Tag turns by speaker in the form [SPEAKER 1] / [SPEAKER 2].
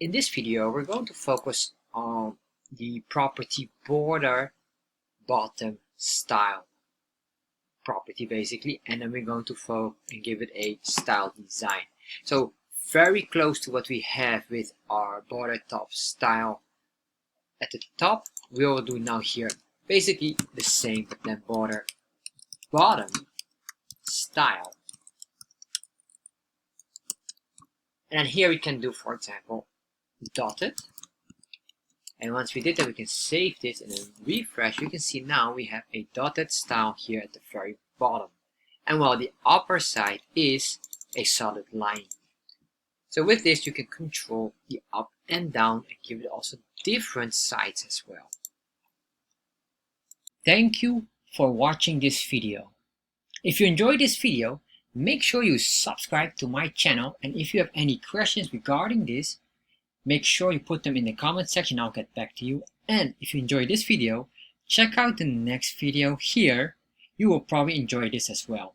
[SPEAKER 1] In this video, we're going to focus on the property border bottom style property basically, and then we're going to give it a style design. So very close to what we have with our border top style at the top, we will do now here basically the same, but then border bottom style. And then here we can do, for example, dotted. And once we did that, we can save this and then refresh. You can see now we have a dotted style here at the very bottom. And while the upper side is a solid line. So with this, you can control the up and down and give it also different sides as well. Thank you for watching this video. If you enjoyed this video, make sure you subscribe to my channel, and if you have any questions regarding this, make sure you put them in the comment section. I'll get back to you. And if you enjoyed this video, check out the next video here. You will probably enjoy this as well.